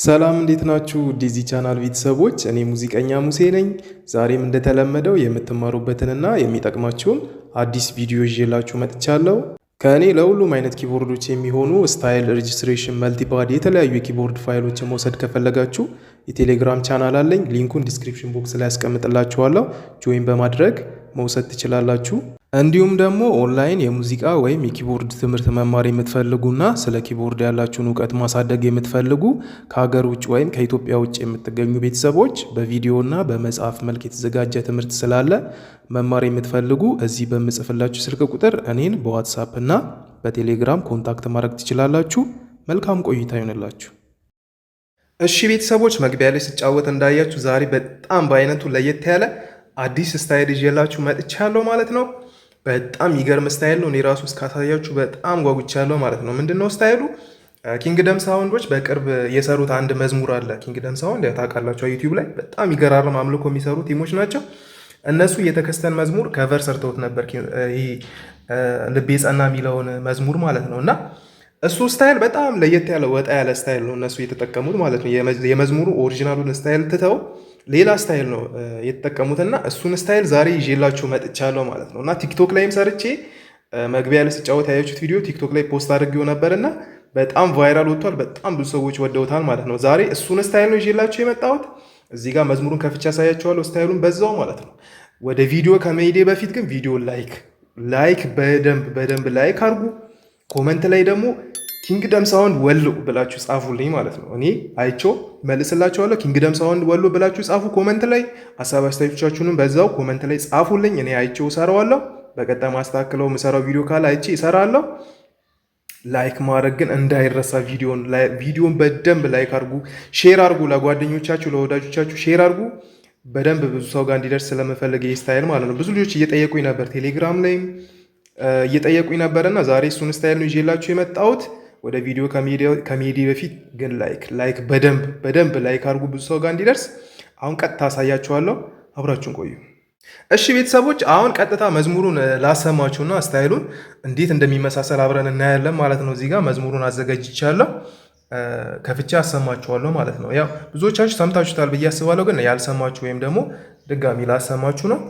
ሰላም እንዴት ናችሁ? ዲዚ ቻናል ቤተሰቦች፣ እኔ ሙዚቀኛ ሙሴ ነኝ። ዛሬም እንደተለመደው የምትማሩበትንና የሚጠቅማችሁን አዲስ ቪዲዮ ይዤላችሁ መጥቻለሁ። ከእኔ ለሁሉም አይነት ኪቦርዶች የሚሆኑ ስታይል፣ ሬጅስትሬሽን፣ መልቲፓድ የተለያዩ የኪቦርድ ፋይሎችን መውሰድ ከፈለጋችሁ የቴሌግራም ቻናል አለኝ። ሊንኩን ዲስክሪፕሽን ቦክስ ላይ ያስቀምጥላችኋለሁ። ጆይን በማድረግ መውሰድ ትችላላችሁ። እንዲሁም ደግሞ ኦንላይን የሙዚቃ ወይም የኪቦርድ ትምህርት መማር የምትፈልጉና ስለ ኪቦርድ ያላችሁን እውቀት ማሳደግ የምትፈልጉ ከሀገር ውጭ ወይም ከኢትዮጵያ ውጭ የምትገኙ ቤተሰቦች በቪዲዮና በመጽሐፍ መልክ የተዘጋጀ ትምህርት ስላለ መማር የምትፈልጉ እዚህ በምጽፍላችሁ ስልክ ቁጥር እኔን በዋትሳፕ እና በቴሌግራም ኮንታክት ማድረግ ትችላላችሁ። መልካም ቆይታ ይሆንላችሁ። እሺ ቤተሰቦች፣ መግቢያ ላይ ስጫወት እንዳያችሁ ዛሬ በጣም በአይነቱ ለየት ያለ አዲስ ስታይል ይዤላችሁ መጥቻለሁ ማለት ነው። በጣም የሚገርም ስታይል ነው። እኔ ራሱ እስካሳያችሁ በጣም ጓጉቻለሁ ማለት ነው። ምንድነው ስታይሉ? ኪንግደም ሳውንዶች በቅርብ የሰሩት አንድ መዝሙር አለ። ኪንግደም ሳውንድ ታውቃላችሁ፣ ዩቲዩብ ላይ በጣም ይገራርም አምልኮ የሚሰሩ ቲሞች ናቸው። እነሱ የተከስተን መዝሙር ከቨር ሰርተውት ነበር። ይሄ ልቤ ጸና የሚለውን መዝሙር ማለት ነው። እና እሱ ስታይል በጣም ለየት ያለ ወጣ ያለ ስታይል ነው እነሱ የተጠቀሙት ማለት ነው። የመዝሙሩ ኦሪጂናሉን ስታይል ትተው ሌላ ስታይል ነው የተጠቀሙትና እሱን ስታይል ዛሬ ይዤላችሁ መጥቻለሁ ማለት ነው። እና ቲክቶክ ላይም ሰርቼ መግቢያ ላይ ስጫወት ያያችሁት ቪዲዮ ቲክቶክ ላይ ፖስት አድርጌው ነበርና በጣም ቫይራል ወጥቷል። በጣም ብዙ ሰዎች ወደውታል ማለት ነው። ዛሬ እሱን ስታይል ነው ይዤላችሁ የመጣሁት። እዚህ ጋር መዝሙሩን ከፍቼ ያሳያችኋለሁ ስታይሉን በዛው ማለት ነው። ወደ ቪዲዮ ከመሄዴ በፊት ግን ቪዲዮ ላይክ በደንብ ላይክ አድርጉ። ኮመንት ላይ ደግሞ ኪንግደም ሳውንድ ወሎ ብላችሁ ጻፉልኝ ማለት ነው። እኔ አይቼው መልስላችኋለሁ። ኪንግደም ሳውንድ ወሎ ብላችሁ ጻፉ ኮመንት ላይ። ሀሳብ አስተያየቶቻችሁንም በዛው ኮመንት ላይ ጻፉልኝ። እኔ አይቼው እሰራዋለሁ። በቀጣይ ማስተካከለው የምሰራው ቪዲዮ ካለ አይቼ እሰራለሁ። ላይክ ማድረግ ግን እንዳይረሳ። ቪዲዮን በደንብ ላይክ አድርጉ፣ ሼር አድርጉ፣ ለጓደኞቻችሁ ለወዳጆቻችሁ ሼር አድርጉ። በደንብ ብዙ ሰው ጋር እንዲደርስ ስለምፈልግ ይህ ስታይል ማለት ነው። ብዙ ልጆች እየጠየቁኝ ነበር፣ ቴሌግራም ላይም እየጠየቁኝ ነበርና ዛሬ እሱን ስታይል ነው ይዤላችሁ የመጣሁት። ወደ ቪዲዮ ከሜዲ በፊት ግን ላይክ በደንብ ላይክ አድርጉ ብዙ ሰው ጋር እንዲደርስ። አሁን ቀጥታ አሳያችኋለሁ፣ አብራችሁን ቆዩ። እሺ ቤተሰቦች፣ አሁን ቀጥታ መዝሙሩን ላሰማችሁና ስታይሉን እንዴት እንደሚመሳሰል አብረን እናያለን ማለት ነው። እዚህ ጋር መዝሙሩን አዘጋጅቻለሁ፣ ከፍቼ አሰማችኋለሁ ማለት ነው። ያው ብዙዎቻችሁ ሰምታችሁታል ብዬ አስባለሁ፣ ግን ያልሰማችሁ ወይም ደግሞ ድጋሚ ላሰማችሁ ነው።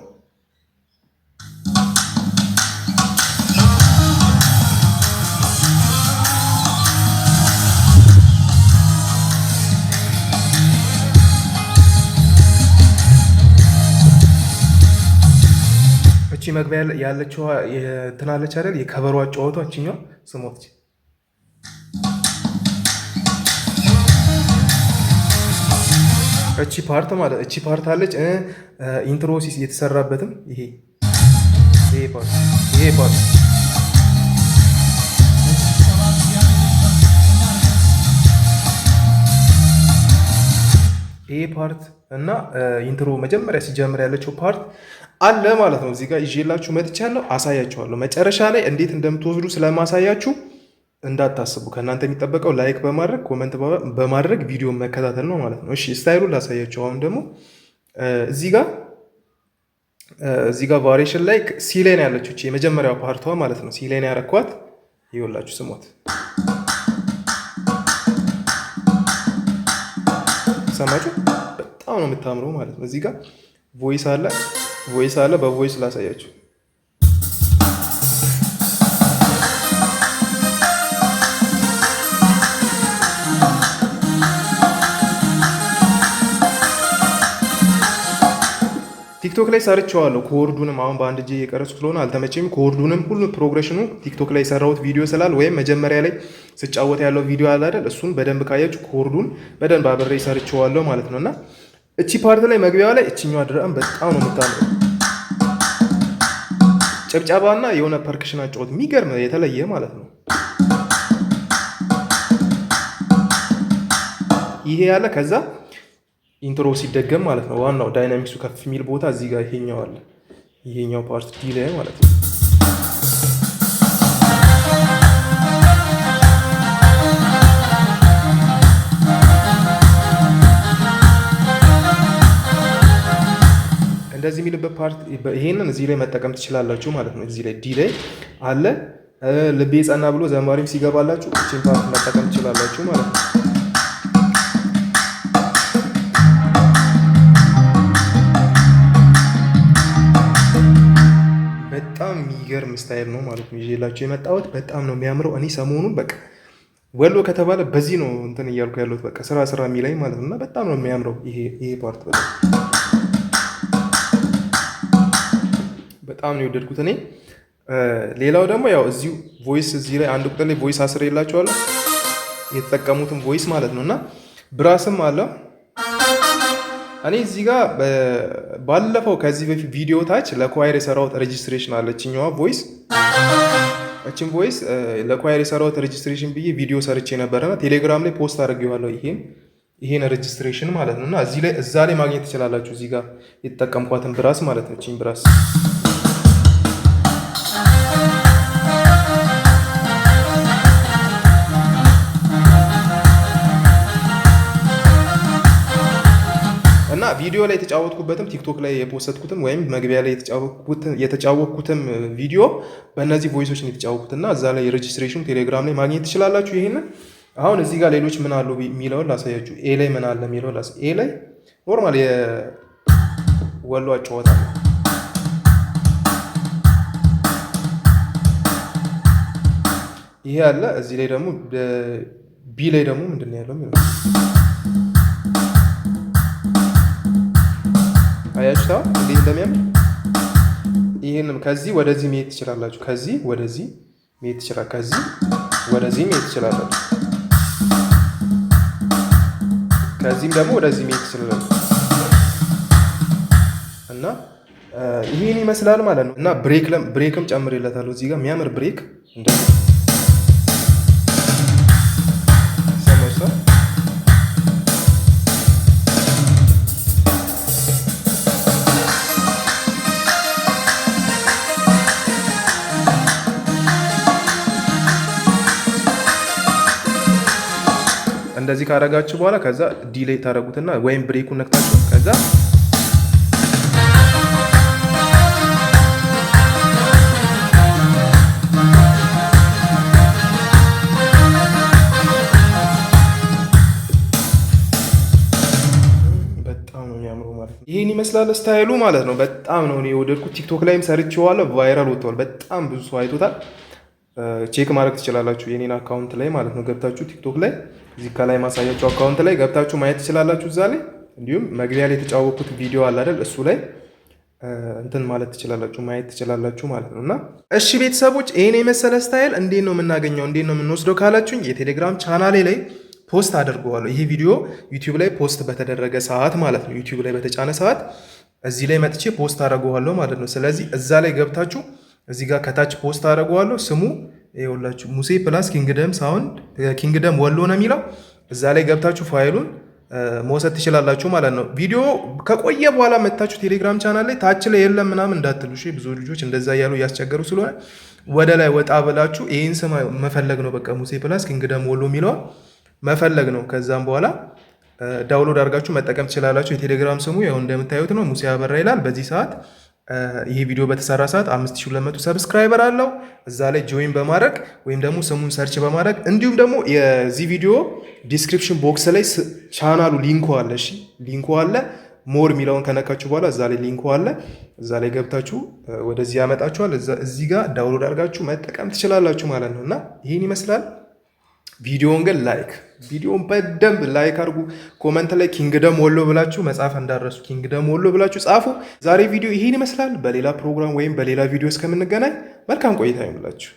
እቺ መግቢያ ያለችው ትናለች አይደል? የከበሮ አጫወቷ እቺኛው ስሞት እቺ ፓርት ማለት እቺ ፓርት አለች። ኢንትሮሲስ የተሰራበትም ይሄ ፓርት እና ኢንትሮ መጀመሪያ ሲጀምር ያለችው ፓርት አለ ማለት ነው። እዚህ ጋር ይዤላችሁ መጥቻለሁ፣ አሳያችኋለሁ። መጨረሻ ላይ እንዴት እንደምትወስዱ ስለማሳያችሁ እንዳታስቡ። ከእናንተ የሚጠበቀው ላይክ በማድረግ ኮመንት በማድረግ ቪዲዮን መከታተል ነው ማለት ነው። እሺ ስታይሉን ላሳያችሁ። አሁን ደግሞ እዚህ ጋር ቫሪዬሽን ላይ ሲ ላይ ነው ያለችው የመጀመሪያው ፓርቷ ማለት ነው። ሲ ላይ ነው ያረኳት። ይኸውላችሁ ስሞት ሰማችሁ? በጣም ነው የምታምረው ማለት ነው። እዚህ ጋር ቮይስ አለ። በቮይስ ላሳያችሁ። ቲክቶክ ላይ ሰርቼዋለሁ። ኮርዱንም አሁን በአንድ እጄ የቀረጽኩ ስለሆነ አልተመቸኝም። ኮርዱንም ሁሉ ፕሮግሬሽኑ ቲክቶክ ላይ የሰራሁት ቪዲዮ ስላል ወይም መጀመሪያ ላይ ስጫወት ያለው ቪዲዮ አለ አይደል? እሱን በደንብ ካያችሁ ኮርዱን በደንብ አብሬ ሰርቼዋለሁ ማለት ነውና እቺ ፓርት ላይ መግቢያዋ ላይ እቺኛዋ ድረም በጣም ነው የምታምረው። ጨብጨባና የሆነ ፐርክሽን አጫወት የሚገርም የተለየ ማለት ነው። ይሄ ያለ ከዛ ኢንትሮ ሲደገም ማለት ነው። ዋናው ዳይናሚክሱ ከፍ የሚል ቦታ እዚህ ጋር ይሄኛው አለ። ይሄኛው ፓርት ዲ ላይ ማለት ነው። እንደዚህ የሚልበት ፓርት ይሄንን እዚህ ላይ መጠቀም ትችላላችሁ ማለት ነው። እዚህ ላይ ዲ ላይ አለ። ልቤ ጸና ብሎ ዘማሪም ሲገባላችሁ እቺን ፓርት መጠቀም ትችላላችሁ ማለት ነው። ስታይል ነው ማለት ነው ይዤላችሁ የመጣሁት። በጣም ነው የሚያምረው። እኔ ሰሞኑን በቃ ወሎ ከተባለ በዚህ ነው እንትን እያልኩ ያለሁት በቃ ስራ የሚለኝ ማለት ነው። እና በጣም ነው የሚያምረው ይሄ ፓርት በጣም ነው የወደድኩት እኔ። ሌላው ደግሞ ያው እዚሁ ቮይስ እዚህ ላይ አንድ ቁጥር ላይ ቮይስ አስሬላችኋለሁ የተጠቀሙትን ቮይስ ማለት ነው። እና ብራስም አለው። እኔ እዚህ ጋር ባለፈው ከዚህ በፊት ቪዲዮ ታች ለኳየር የሰራሁት ሬጂስትሬሽን አለችኛዋ ቮይስ። እችን ቮይስ ለኳየር የሰራሁት ሬጂስትሬሽን ብዬ ቪዲዮ ሰርቼ ነበረና ቴሌግራም ላይ ፖስት አድርጌዋለሁ ይሄን ሬጂስትሬሽን ማለት ነው። እና እዛ ላይ ማግኘት ትችላላችሁ። እዚህ ጋር የተጠቀምኳትን ብራስ ማለት ነው። እቺን ብራስ እና ቪዲዮ ላይ የተጫወትኩበትም ቲክቶክ ላይ የፖስትኩትም ወይም መግቢያ ላይ የተጫወትኩትም ቪዲዮ በእነዚህ ቮይሶች ነው የተጫወትኩት። እና እዛ ላይ ሬጂስትሬሽኑ ቴሌግራም ላይ ማግኘት ትችላላችሁ። ይሄንን አሁን እዚህ ጋር ሌሎች ምን አሉ የሚለውን ላሳያችሁ። ኤ ላይ ምን አለ የሚለውን ኤ ላይ ኖርማል የወሎ አጫወታ ነው። ይሄ አለ። እዚህ ላይ ደግሞ ቢ ላይ ደግሞ ምንድን ነው ያለው የሚለው አያችሁታ እንዴት እንደሚያምር። ይሄንም ከዚህ ወደዚህ መሄድ ትችላላችሁ። ከዚህ ወደዚህ መሄድ ትችላላችሁ። ከዚህ ወደዚህ መሄድ ትችላላችሁ። ከዚህም ደግሞ ወደዚህ መሄድ ትችላላችሁ። እና ይሄን ይመስላል ማለት ነው። እና ብሬክም ጨምሬለታለሁ እዚህ ጋር የሚያምር ብሬክ እንደዚህ እንደዚህ ካረጋችሁ በኋላ ከዛ ዲሌይ ታረጉትና ወይም ብሬኩን ነክታችሁ ከዛ በጣም ነው የሚያምሩ ማለት ነው። ይሄን ይመስላል ስታይሉ ማለት ነው። በጣም ነው እኔ የወደድኩት። ቲክቶክ ላይም ሰርቼዋለሁ፣ ቫይራል ወጥቷል። በጣም ብዙ ሰው አይቶታል። ቼክ ማድረግ ትችላላችሁ የኔን አካውንት ላይ ማለት ነው። ገብታችሁ ቲክቶክ ላይ እዚህ ከላይ ማሳያችሁ አካውንት ላይ ገብታችሁ ማየት ትችላላችሁ እዛ ላይ። እንዲሁም መግቢያ ላይ የተጫወኩት ቪዲዮ አለ አይደል? እሱ ላይ እንትን ማለት ትችላላችሁ ማየት ትችላላችሁ ማለት ነው። እና እሺ ቤተሰቦች ይሄን የመሰለ ስታይል እንዴት ነው የምናገኘው እንዴት ነው የምንወስደው ካላችሁኝ የቴሌግራም ቻናሌ ላይ ፖስት አድርገዋለሁ። ይሄ ቪዲዮ ዩቲዩብ ላይ ፖስት በተደረገ ሰዓት ማለት ነው። ዩቲዩብ ላይ በተጫነ ሰዓት እዚህ ላይ መጥቼ ፖስት አደርገዋለሁ ማለት ነው። ስለዚህ እዛ ላይ ገብታችሁ እዚህ ጋር ከታች ፖስት አደርገዋለሁ። ስሙ ይኸውላችሁ ሙሴ ፕላስ ኪንግደም ሳውንድ ኪንግደም ወሎ ነው የሚለው። እዛ ላይ ገብታችሁ ፋይሉን መውሰድ ትችላላችሁ ማለት ነው። ቪዲዮ ከቆየ በኋላ መታችሁ ቴሌግራም ቻናል ላይ ታች ላይ የለም ምናምን እንዳትሉ እሺ። ብዙ ልጆች እንደዛ እያሉ እያስቸገሩ ስለሆነ ወደ ላይ ወጣ ብላችሁ ይህን ስም መፈለግ ነው። በቃ ሙሴ ፕላስ ኪንግደም ወሎ የሚለውን መፈለግ ነው። ከዛም በኋላ ዳውንሎድ አድርጋችሁ መጠቀም ትችላላችሁ። የቴሌግራም ስሙ ያው እንደምታዩት ነው፣ ሙሴ አበራ ይላል። በዚህ ሰዓት ይሄ ቪዲዮ በተሰራ ሰዓት 5200 ሰብስክራይበር አለው። እዛ ላይ ጆይን በማድረግ ወይም ደግሞ ስሙን ሰርች በማድረግ እንዲሁም ደግሞ የዚህ ቪዲዮ ዲስክሪፕሽን ቦክስ ላይ ቻናሉ ሊንኩ አለ። እሺ ሊንኩ አለ። ሞር የሚለውን ከነካችሁ በኋላ እዛ ላይ ሊንኩ አለ። እዛ ላይ ገብታችሁ ወደዚህ ያመጣችኋል። እዚህ ጋር ዳውንሎድ አድርጋችሁ መጠቀም ትችላላችሁ ማለት ነው። እና ይህን ይመስላል። ቪዲዮን ግን ቪዲዮን በደንብ ላይክ አድርጉ። ኮመንት ላይ ኪንግደም ወሎ ብላችሁ መጻፍ እንዳረሱ ኪንግደም ወሎ ብላችሁ ጻፉ። ዛሬ ቪዲዮ ይሄን ይመስላል። በሌላ ፕሮግራም ወይም በሌላ ቪዲዮ እስከምንገናኝ መልካም ቆይታ ይሁንላችሁ።